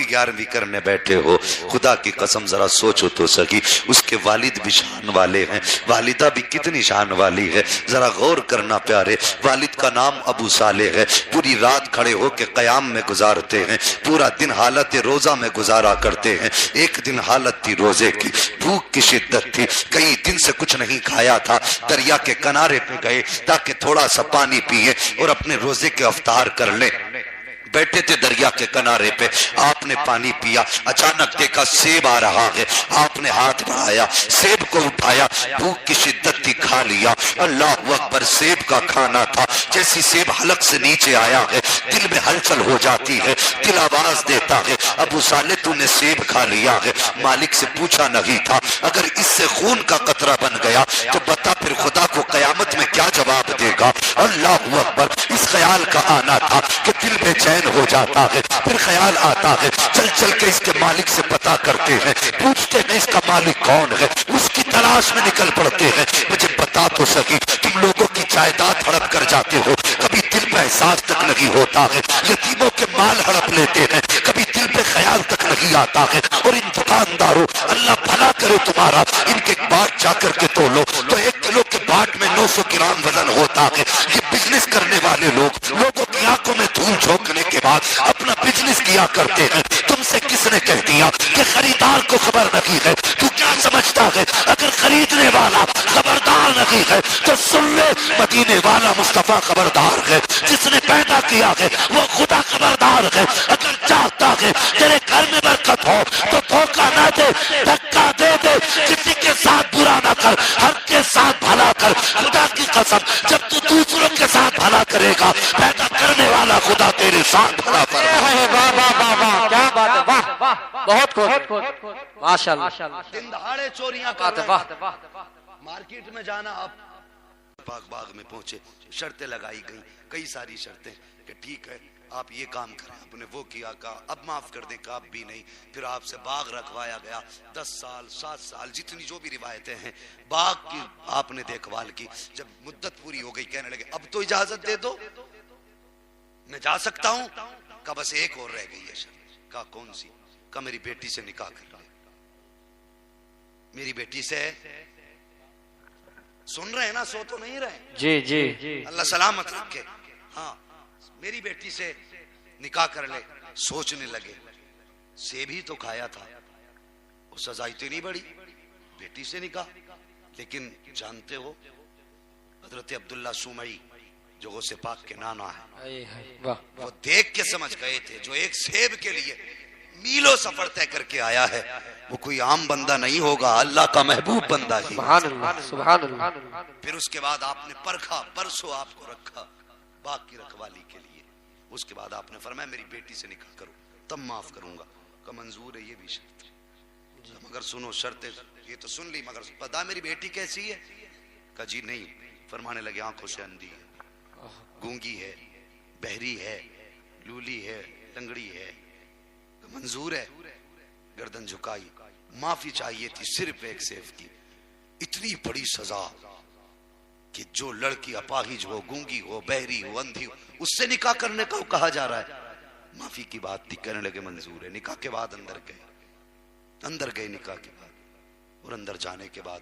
کی 11ویں کرنے بیٹھے ہو، خدا کی قسم ذرا سوچو تو سکی، اس کے والد بھی شان والے ہیں، والدہ بھی کتنی شان والی ہے، ذرا غور کرنا پیارے۔ والد کا نام ابو صالح ہے، پوری رات کھڑے ہو کے قیام میں گزارتے ہیں، پورا دن حالت روزہ میں گزارا کرتے ہیں۔ ایک دن حالت تھی روزے کی، بھوک کی شدت تھی، کئی دن سے کچھ نہیں کھایا تھا، دریا کے کنارے پہ گئے تاکہ تھوڑا سا پانی پیئے اور اپنے روزے کے افطار کر لیں۔ بیٹھے تھے دریا کے کنارے پہ، آپ نے پانی پیا، اچانک دیکھا سیب آ رہا ہے، آپ نے ہاتھ بڑھایا، سیب کو اٹھایا، بھوک کی شدت تھی، کھا لیا۔ اللہ اکبر، سیب کا کھانا تھا، جیسی سیب حلق سے نیچے آیا ہے دل میں ہلچل ہو جاتی ہے، دل آواز دیتا ہے ابو صالح تو نے سیب کھا لیا ہے۔ مالک سے پوچھا نہیں تھا، اگر اس سے خون کا قطرہ بن گیا تو بتا پھر خدا کو قیامت میں کیا جواب دے گا۔ اللہ اکبر، اس خیال کا آنا تھا کہ دل بے چین ہو جاتا ہے، پھر خیال آتا ہے چل چل کے اس کے مالک سے پتا کرتے ہیں، پوچھتے ہیں اس کا مالک کون ہے، اس کی تلاش میں نکل پڑتے ہیں۔ مجھے بتا تو سکی، تم لوگوں کی جائیداد ہڑپ کر جاتے ہو، کبھی دل پہ احساس تک نہیں ہوتا ہے، یتیموں کے مال ہڑپ لیتے ہیں، کبھی دل پہ خیال تک نہیں آتا ہے۔ اور ان دکانداروں، اللہ بھلا کرے تمہارا، ان کے باٹ جا کر کے تولو تو 1 کلو کے باٹ میں 900 گرام وزن ہوتا ہے۔ یہ بزنس کرنے والے لوگ لوگوں کی آنکھوں میں دھول جھونکنے کے بعد اپنا بزنس کیا کرتے ہیں۔ تم سے کس نے کہہ دیا کہ خریدار کو خبر نہیں ہے؟ تو کیا سمجھتا ہے اگر خریدنے والا خبردار نہیں ہے تو سن لے، مدینے والا مصطفیٰ خبردار ہے، جس نے پیدا کیا ہے وہ خدا خبردار ہے۔ اگر چاہتا ہے تیرے گھر میں برکت ہو تو دھوکہ نہ دے، دھکا دے دے، کسی کے ساتھ برا نہ کر، حق کے ساتھ بھلا کر۔ خدا کی قسم، جب تو دوسروں کے ساتھ بھلا کرے گا، پیدا کرنے والا خدا تیرے ساتھ بھلا کرے گا۔ واہ واہ واہ واہ، کیا بات ہے، واہ، بہت خوب، ماشاءاللہ، دن دہاڑے چوریاں کر بات ہے، رہے واہ، ہیں، مارکیٹ میں جانا، آپ پاک باغ میں پہنچے، شرطیں لگائی گئیں، کئی ساری شرطیں کہ ٹھیک ہے آپ یہ کام کریں، آپ نے وہ کیا، کہا اب معاف کر دیں، کہا اب بھی نہیں۔ پھر آپ سے باغ رکھوایا گیا، 10 سال 7 سال جتنی جو بھی روایتیں ہیں، باغ کی آپ نے دیکھ بھال کی۔ جب مدت پوری ہو گئی کہنے لگے اب تو اجازت دے دو، میں جا سکتا ہوں؟ کہا بس ایک اور رہ گئی ہے شرط۔ کہا کون سی؟ کہا میری بیٹی سے نکاح کر لے۔ میری بیٹی سے، سن رہے ہیں نا، سو تو نہیں رہے؟ جی جی، اللہ سلامت رکھے۔ ہاں، میری بیٹی سے نکاح کر لے۔ سوچنے لگے سیب ہی تو کھایا تھا، وہ سزا اتنی بڑی، بیٹی سے نکاح۔ لیکن جانتے ہو حضرت عبداللہ سومعی جو غوث پاک کے نانا ہے، وہ دیکھ کے سمجھ گئے تھے جو ایک سیب کے لیے میلوں سفر طے کر کے آیا ہے وہ کوئی عام بندہ نہیں ہوگا، اللہ کا محبوب بندہ ہی۔ سبحان اللہ، سبحان اللہ۔ پھر اس کے بعد آپ نے پرکھا، پرسوں آپ کو رکھا باغ کی رکھوالی کے لیے۔ اس کے بعد آپ نے فرمایا میری بیٹی سے نکاح کرو تب معاف کروں گا۔ کہ منظور ہے، یہ بھی شرط ہے، مگر سنو شرطیں یہ تو سن لی، مگر پتا میری بیٹی کیسی ہے؟ کہا جی نہیں۔ فرمانے لگے آنکھوں سے اندھی ہے، گونگی ہے، بہری ہے، لولی ہے، لنگڑی ہے۔ منظور ہے؟ گردن جھکائی، معافی چاہیے تھی صرف ایک سیف کی۔ اتنی بڑی سزا کہ جو لڑکی اپاہج ہو، گونگی ہو، بہری ہو، اندھی ہو، اس سے نکاح کرنے کا کہا جا رہا ہے۔ معافی کی بات تھی، کہنے لگے منظور ہے۔ نکاح کے بعد اندر گئے نکاح کے بعد، اور اندر جانے کے بعد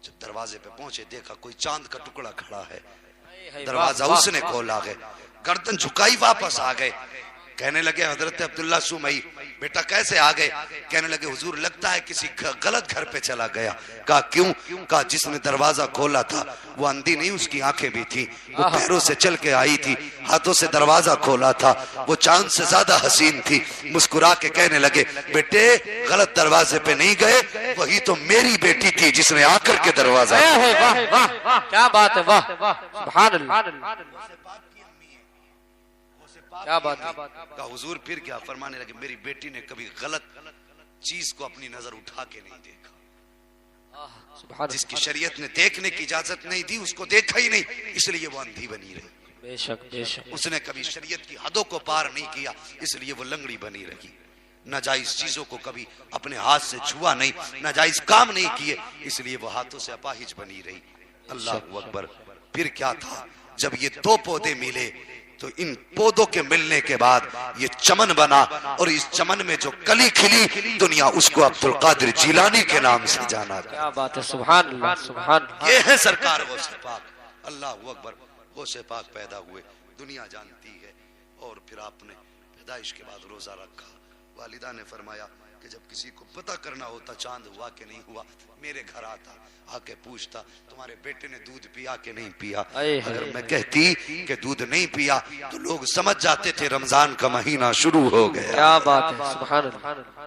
جب دروازے پہ پہنچے دیکھا کوئی چاند کا ٹکڑا کھڑا ہے، دروازہ اس نے کھولا ہے، گردن جھکائی واپس آ گئے۔ کہنے لگے حضرت عبداللہ سومعی بیٹا کیسے آ گئے؟ کہنے لگے حضور لگتا ہے کسی غلط گھر پہ چلا گیا۔ کہا کیوں؟ کہا جس نے دروازہ کھولا تھا وہ اندھی نہیں، اس کی آنکھیں بھی تھی، وہ پیروں سے چل کے آئی تھی، ہاتھوں سے دروازہ کھولا تھا، وہ چاند سے زیادہ حسین تھی۔ مسکرا کے کہنے لگے بیٹے غلط دروازے پہ نہیں گئے، وہی تو میری بیٹی تھی جس نے آ کر کے دروازہ کیا بات ہے، واہ، سبحان اللہ، کیا بات ہے۔ کہا حضور پھر کیا؟ فرمانے لگے میری بیٹی نے کبھی غلط چیز کو اپنی نظر اٹھا کے نہیں دیکھا، جس کی شریعت نے دیکھنے کی اجازت نہیں دی اس کو دیکھا ہی نہیں، اس لیے وہ اندھی بنی رہی۔ بے شک، بے شک۔ اس نے کبھی شریعت کی حدوں کو پار نہیں کیا، اس لیے وہ لنگڑی بنی رہی۔ ناجائز چیزوں کو کبھی اپنے ہاتھ سے چھوا نہیں، ناجائز کام نہیں کیے، اس لیے وہ ہاتھوں سے اپاہج بنی رہی۔ اللہ اکبر۔ پھر کیا تھا؟ جب یہ 2 پودے ملے، تو ان پودوں کے ملنے کے بعد یہ چمن بنا، اور اس چمن میں جو کلی کھلی دنیا اس کو عبد القادر جیلانی کے نام سے جانا گیا۔ کیا بات ہے، سبحان اللہ سبحان اللہ۔ یہ ہے سرکار غوث پاک، اللہ اکبر۔ غوث پاک پیدا ہوئے، دنیا جانتی ہے، اور پھر آپ نے پیدائش کے بعد روزہ رکھا۔ والدہ نے فرمایا کہ جب کسی کو پتہ کرنا ہوتا چاند ہوا کہ نہیں ہوا، میرے گھر آتا، آ کے پوچھتا تمہارے بیٹے نے دودھ پیا کہ نہیں پیا۔ اگر میں کہتی کہ دودھ نہیں پیا تو لوگ سمجھ جاتے تھے رمضان کا مہینہ شروع ہو گیا۔ کیا بات ہے، سبحان اللہ۔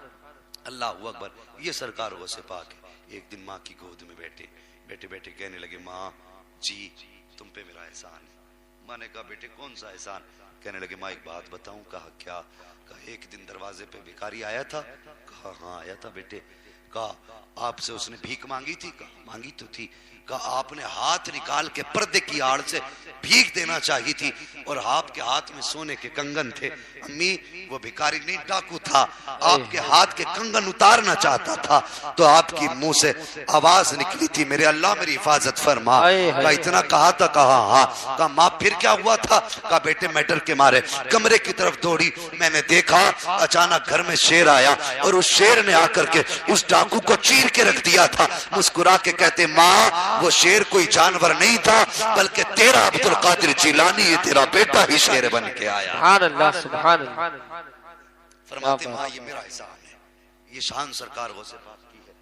اللہ اکبر۔ یہ سرکار غوث پاک ہے۔ ایک دن ماں کی گود میں بیٹھے بیٹھے کہنے لگے، ماں جی تم پہ میرا احسان ہے۔ ماں نے کہا بیٹے کون سا احسان؟ کہنے لگے ماں ایک بات بتاؤں۔ کہا کیا؟ کہا ایک دن دروازے پہ بھکاری آیا تھا۔ کہا ہاں آیا تھا بیٹے۔ کہا آپ سے اس نے بھیک مانگی تھی؟ کہا مانگی تو تھی۔ کہا آپ نے ہاتھ نکال کے پردے کی آڑ سے بھیک دینا چاہی تھی، اور آپ کے ہاتھ میں سونے کے کنگن تھے۔ امی وہ بھکاری نہیں ڈاکو تھا، آپ کے ہاتھ کے کنگن اتارنا چاہتا تھا تو آپ کی منہ سے آواز نکلی تھی میرے اللہ میری حفاظت فرما۔ کہا اتنا کہا تھا؟ کہا ہاں۔ کہا ماں پھر کیا ہوا تھا؟ کہا بیٹے میں ڈر کے مارے کمرے کی طرف دوڑی، میں نے دیکھا اچانک گھر میں شیر آیا، اور اس شیر نے آ کر کے اس ڈاکو کو چیر کے رکھ دیا تھا۔ مسکرا کے کہتے ماں وہ شیر کوئی جانور نہیں تھا بلکہ تیرا عبد القادر جیلانی، یہ تیرا بیٹا ہی شیر بن کے آیا۔ سبحان اللہ سبحان اللہ۔ فرماتے ماں یہ میرا احسان ہے۔ یہ شان سرکار غوث پاک کی ہے۔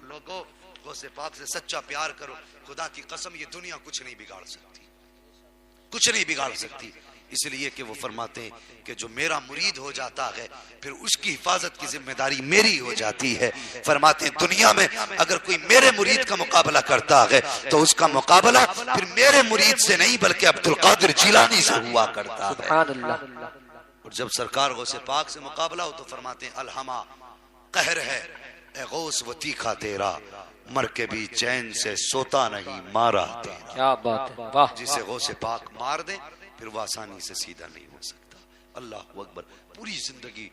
لوگوں غوث پاک سے سچا پیار کرو، خدا کی قسم یہ دنیا کچھ نہیں بگاڑ سکتی، کچھ نہیں بگاڑ سکتی۔ اس لیے کہ وہ فرماتے ہیں کہ جو میرا مرید ہو جاتا ہے پھر اس کی حفاظت کی ذمہ داری میری ہو جاتی ہے۔ فرماتے ہیں دنیا میں اگر کوئی میرے مرید کا مقابلہ کرتا ہے تو اس کا مقابلہ پھر میرے مرید سے نہیں بلکہ عبد القادر جیلانی سے ہوا کرتا ہے۔ سبحان اللہ۔ اور جب سرکار غوث پاک سے مقابلہ ہو تو فرماتے ہیں الہما قہر ہے اے غوث وہ تیکھا تیرا، مر کے بھی چین سے سوتا نہیں مارا تیرا۔ کیا بات ہے، واہ۔ جسے غوث پاک مار دیں پھر وہ آسانی سے سیدھا نہیں ہو سکتا۔ اللہ اکبر۔ پوری زندگی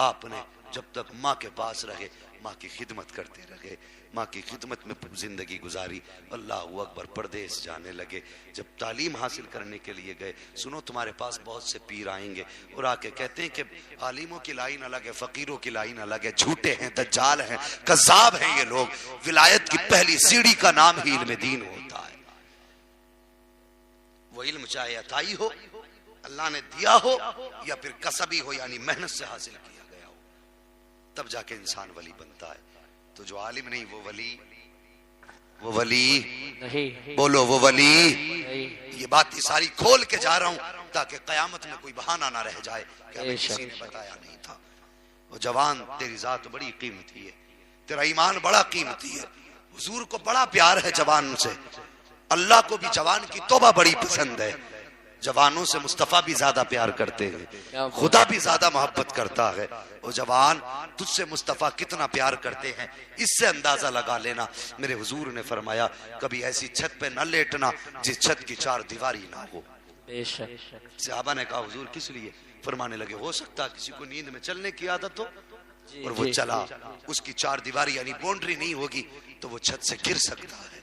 آپ نے جب تک ماں کے پاس رہے ماں کی خدمت کرتے رہے، ماں کی خدمت میں زندگی گزاری۔ اللہ اکبر۔ پردیس جانے لگے، جب تعلیم حاصل کرنے کے لیے گئے، سنو تمہارے پاس بہت سے پیر آئیں گے اور آ کے کہتے ہیں کہ عالموں کی لائن الگ ہے، فقیروں کی لائن الگ ہے، جھوٹے ہیں، دجال ہیں، کذاب ہیں یہ لوگ۔ ولایت کی پہلی سیڑھی کا نام ہی علم دین ہوتا ہے۔ وہ علم چاہے عطائی ہو، اللہ نے دیا ہو، یا پھر کسبی ہو یعنی محنت سے حاصل کیا گیا ہو، تب جا کے انسان ولی بنتا ہے۔ تو جو عالم نہیں وہ ولی نہیں، بولو وہ ولی۔ نہیں۔ یہ بات ساری کھول کے جا رہا ہوں تاکہ قیامت میں کوئی بہانہ نہ رہ جائے کہ ہمیں کسی نے بتایا نہیں تھا۔ وہ جوان تیری ذات بڑی قیمتی ہے، تیرا ایمان بڑا قیمتی ہے، حضور کو بڑا پیار ہے جوان سے، اللہ کو بھی جوان کی توبہ بڑی پسند ہے۔ جوانوں سے مصطفیٰ بھی زیادہ پیار کرتے ہیں، خدا بھی زیادہ محبت کرتا ہے۔ وہ جوان تجھ سے مصطفیٰ کتنا پیار کرتے ہیں اس سے اندازہ لگا لینا۔ میرے حضور نے فرمایا کبھی ایسی چھت پہ نہ لیٹنا جس چھت کی چار دیواری نہ ہو۔ بے شک۔ صحابہ نے کہا حضور کس لیے؟ فرمانے لگے ہو سکتا کسی کو نیند میں چلنے کی عادت ہو اور وہ چلا، اس کی چار دیواری یعنی باؤنڈری نہیں ہوگی تو وہ چھت سے گر سکتا ہے،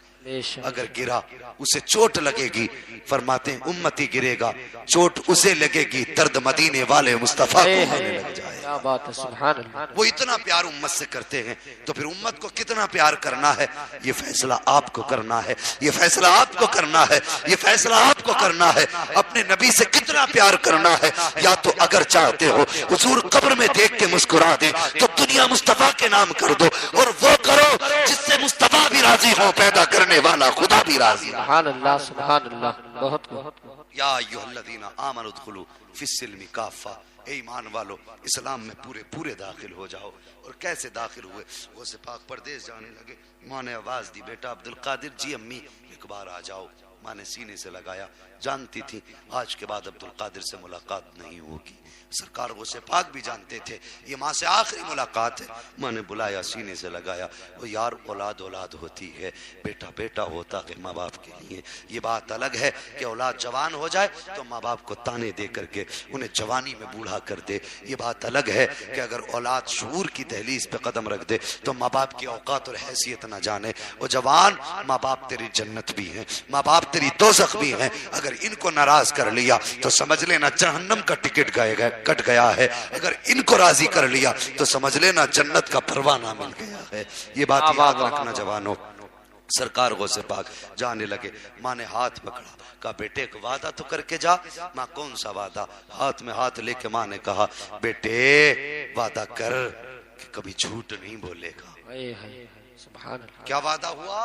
اگر گرا اسے چوٹ لگے گی۔ فرماتے ہیں امتی گرے گا چوٹ اسے لگے گی، درد مدینے والے مصطفیٰ کو ہونے لگ جائے۔ کیا بات ہے، سبحان اللہ۔ وہ اتنا پیار امت سے کرتے ہیں تو پھر امت کو کتنا پیار کرنا ہے یہ فیصلہ آپ کو کرنا ہے، یہ فیصلہ آپ کو کرنا ہے، یہ فیصلہ آپ کو کرنا ہے۔ اپنے نبی سے کتنا پیار کرنا ہے، یا تو اگر چاہتے ہو حضور قبر میں دیکھ کے مسکرا دے تو دنیا مصطفیٰ کے نام کر دو، اور وہ کرو جس سے مصطفیٰ بھی راضی ہو، پیدا کرنے والا خدا بھی راضی ہو۔ سبحان اللہ سبحان اللہ۔ بہت بہت۔ یا ایھا الذین آمنوا ادخلوا فی السلم کافہ، اے ایمان والو اسلام میں پورے داخل ہو جاؤ۔ اور کیسے داخل ہوئے؟ غوث پاک پردیس جانے لگے، ماں نے آواز دی بیٹا عبد القادر جی امی ایک بار آ جاؤ۔ ماں نے سینے سے لگایا، جانتی تھی آج کے بعد عبد القادر سے ملاقات نہیں ہوگی۔ سرکار غوث پاک بھی جانتے تھے یہ ماں سے آخری ملاقات ہے۔ ماں نے بلایا، سینے سے لگایا، وہ یار اولاد ہوتی ہے، بیٹا بیٹا ہوتا ہے ماں باپ کے لیے۔ یہ بات الگ ہے کہ اولاد جوان ہو جائے تو ماں باپ کو تانے دے کر کے انہیں جوانی میں بوڑھا کر دے۔ یہ بات الگ ہے کہ اگر اولاد شعور کی دہلیز پہ قدم رکھ دے تو ماں باپ کی اوقات اور حیثیت نہ جانے۔ وہ جوان ماں باپ تیری جنت بھی ہیں، ماں باپ تیری دوزخ بھی ہیں، اگر ان کو ناراض کر لیا تو سمجھ لینا جہنم کا ٹکٹ کٹ گیا ہے، اگر ان کو راضی کر لیا تو سمجھ لینا جنت کا پروانہ مل گیا ہے۔ یہ بات یاد رکھنا جوانوں۔ سرکار غوث پاک جانے لگے، ماں نے ہاتھ پکڑا، کہا بیٹے ایک وعدہ تو کر کے جا۔ ماں کون سا وعدہ؟ ہاتھ میں ہاتھ لے کے ماں نے کہا بیٹے وعدہ کر کہ کبھی جھوٹ نہیں بولے گا۔ سبحان اللہ۔ کیا وعدہ ہوا؟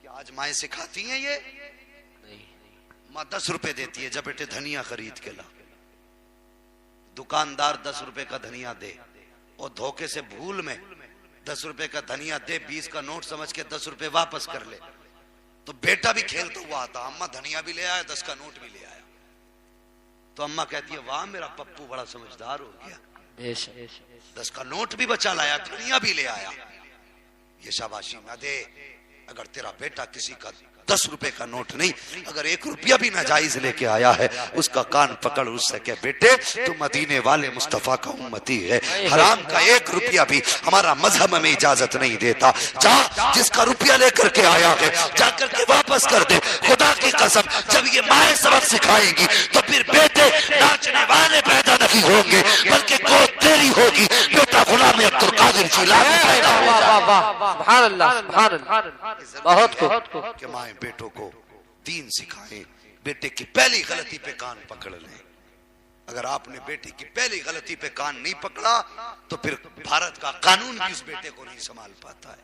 کہ آج مائیں سکھاتی ہیں یہ؟ ماں 10 روپے دیتی ہے، جب بیٹے دھنیا خرید کے لا۔ دکاندار 10 روپے کا دھنیا دے اور دھوکے سے بھول میں 10 روپے کا دھنیا دے 20 کا نوٹ سمجھ کے 10 روپے واپس کر لے، تو بیٹا بھی کھیلتا ہوا آتا، اماں دھنیا بھی لے آیا 10 کا نوٹ بھی لے آیا، تو اماں کہتی ہے واہ میرا پپو بڑا سمجھدار ہو گیا، 10 کا نوٹ بھی بچا لایا، دھنیا بھی لے آیا۔ یہ شاباشی نہ دے اگر تیرا بیٹا کسی کا 10 روپے کا نوٹ نہیں، اگر 1 روپیہ بھی ناجائز لے کے آیا ہے، اس کا کان پکڑ اس سے کہ بیٹے تو مدینے والے مصطفیٰ کا امتی ہے، حرام کا 1 روپیہ بھی ہمارا مذہب میں اجازت نہیں دیتا، جا جس کا روپیہ لے کر کے آیا ہے جا کر کے واپس کر دے۔ خدا کی قسم جب یہ مائیں سبق سکھائیں گی تو پھر بیٹے ناچنے والے پیدا نہیں ہوں گے بلکہ گود تیری ہوگی، بیٹا غلام عبد القادر جیلانی پیدا ہوگا۔ سبحان اللہ سبحان اللہ۔ بہت خوب کہ مائیں بیٹوں کو دین سکھائیں، بیٹے کی پہلی غلطی پہ کان پکڑ لیں۔ اگر آپ نے بیٹے کی پہلی غلطی پہ کان نہیں پکڑا تو پھر بھارت کا قانون بھی اس بیٹے کو نہیں سنبھال پاتا ہے۔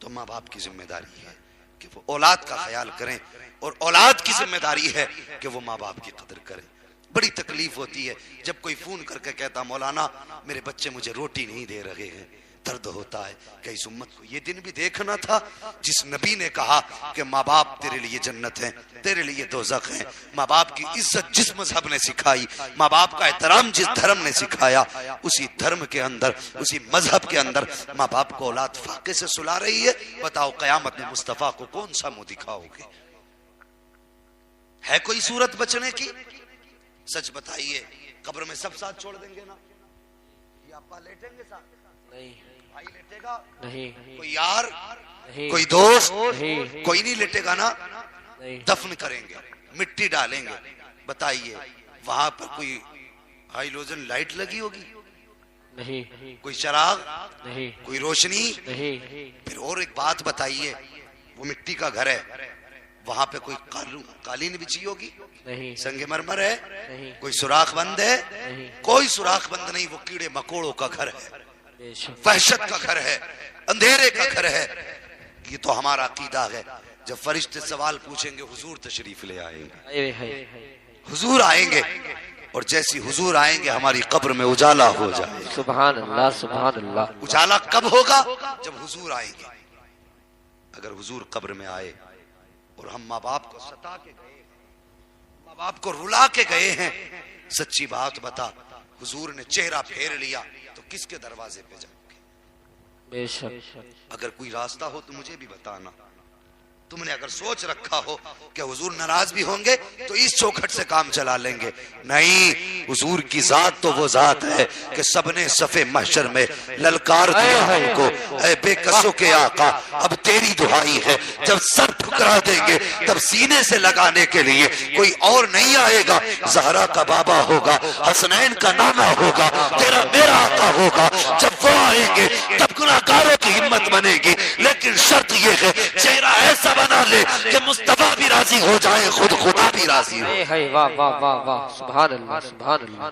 تو ماں باپ کی ذمہ داری ہے کہ وہ اولاد کا خیال کریں، اور اولاد کی ذمہ داری ہے کہ وہ ماں باپ کی قدر کریں۔ بڑی تکلیف ہوتی ہے جب کوئی فون کر کے کہتا مولانا میرے بچے مجھے روٹی نہیں دے رہے ہیں، درد ہوتا ہے کہ اس امت کو یہ دن بھی دیکھنا تھا جس نبی نے کہا کہ ماں باپ تیرے لیے جنت ہیں، تیرے لیے دوزخ ہیں۔ ماں باپ کی عزت جس مذہب نے سکھائی، ماں باپ کا احترام جس دھرم نے سکھایا، اسی دھرم کے اندر اسی مذہب کے اندر ماں باپ کو اولاد فاقے سے سلا رہی ہے۔ بتاؤ قیامت میں مصطفیٰ کو کون سا منہ دکھاؤ گے؟ ہے کوئی صورت بچنے کی؟ سچ بتائیے قبر میں سب ساتھ چھوڑ دیں گے نا؟ یہ ابا لیٹیں گے ساتھ؟ نہیں، بھائی لیٹے گا؟ نہیں، کوئی یار نہیں، کوئی دوست نہیں، کوئی نہیں لیٹے گا نا؟ نہیں۔ دفن کریں گے، مٹی ڈالیں گے۔ بتائیے وہاں پر کوئی ہائیلوجن لائٹ لگی ہوگی؟ نہیں، کوئی چراغ؟ نہیں، کوئی روشنی؟ نہیں، پھر اور ایک بات بتائیے، وہ مٹی کا گھر ہے، وہاں پہ کوئی قالین بچھی ہوگی؟ نہیں، سنگ مرمر ہے؟ نہیں، کوئی سوراخ بند ہے؟ نہیں۔ کوئی سوراخ بند نہیں، وہ کیڑے مکوڑوں کا گھر ہے، بے شک۔ وحشت کا گھر ہے، اندھیرے کا گھر ہے۔ یہ تو ہمارا عقیدہ ہے۔ جب فرشتے سوال پوچھیں گے حضور تشریف لے آئیں گے، حضور آئیں گے، اور جیسی حضور آئیں گے ہماری قبر میں اجالا ہو جائے گا۔ سبحان اللہ سبحان اللہ۔ اجالا کب ہوگا؟ جب حضور آئیں گے۔ اگر حضور قبر میں آئے اور ہم ماں باپ کو ستا کے گئے، ماں باپ کو رلا کے گئے ہیں، سچی بات بتا حضور نے چہرہ پھیر لیا تو کس کے دروازے پہ جاؤ گے؟ بے شک۔ اگر کوئی راستہ ہو تو مجھے بھی بتانا۔ تم نے اگر سوچ رکھا ہو کہ حضور ناراض بھی ہوں گے تو اس چوکھٹ سے کام چلا لیں گے، نہیں، حضور کی ذات تو وہ ذات ہے کہ سب نے صفِ محشر میں للکار دیا ہم کو، اے بے کسوں کے آقا اب تیری دعائی ہے۔ جب سب ٹھکرا دیں گے تب سینے سے لگانے کے لیے کوئی اور نہیں آئے گا، زہرا کا بابا ہوگا، حسنین کا نانا ہوگا، تیرا میرا آقا ہوگا۔ جب وہ آئیں گے تب گناہگاروں کی ہمت بنے گی، لیکن شرط یہ ہے چہرہ ایسا بنا لے کہ مصطفیٰ بھی راضی ہو جائے، خود خدا بھی راضی ہو۔ واہ واہ واہ واہ، سبحان اللہ سبحان اللہ۔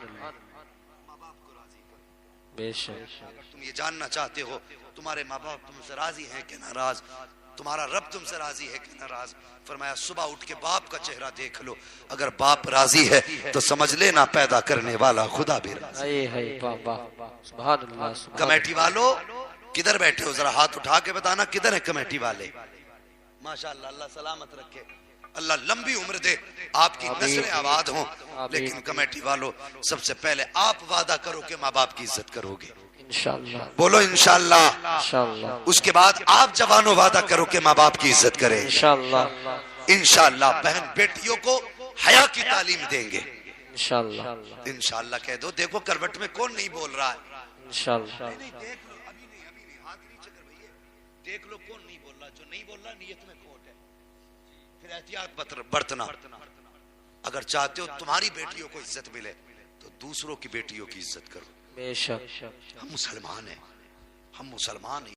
بے شک۔ اگر تم یہ جاننا چاہتے ہو تمہارے ماں باپ تم سے راضی ہیں کہ ناراض، تمہارا رب تم سے راضی ہے کہ ناراض، فرمایا صبح اٹھ کے باپ کا چہرہ دیکھ لو، اگر باپ راضی ہے تو سمجھ لینا پیدا کرنے والا خدا بھی راضی۔ واہ واہ واہ، سبحان اللہ سبحان۔ کمیٹی والو کدھر بیٹھے ہو؟ ذرا ہاتھ اٹھا کے بتانا کدھر ہیں کمیٹی والے؟ ماشاءاللہ، اللہ سلامت رکھے، اللہ لمبی عمر دے، آپ کی نسلیں آباد ہوں۔ لیکن کمیٹی والو سب سے پہلے آپ وعدہ کرو کہ ماں باپ کی عزت کرو گے، انشاءاللہ بولو انشاءاللہ۔ انشاءاللہ اس کے بعد آپ جوانوں وعدہ کرو کہ ماں باپ کی عزت کریں، انشاءاللہ انشاءاللہ۔ بہن بیٹیوں کو حیا کی تعلیم دیں گے، انشاءاللہ انشاءاللہ کہہ دو۔ دیکھو کروٹ میں کون نہیں بول رہا ہے؟ انشاءاللہ دیکھ لو، ابھی نہیں ہاتھ نیچے کر بھئیے، دیکھ لو کون نہیں بول رہا، جو نہیں بول رہا نیت میں کھوٹ ہے۔ پھر احتیاط برتنا. اگر چاہتے ہو تمہاری بیٹیوں کو عزت ملے تو دوسروں کی بیٹیوں کی عزت کرو. بے شک. ہم مسلمان ہیں, ہم مسلمان ہیں,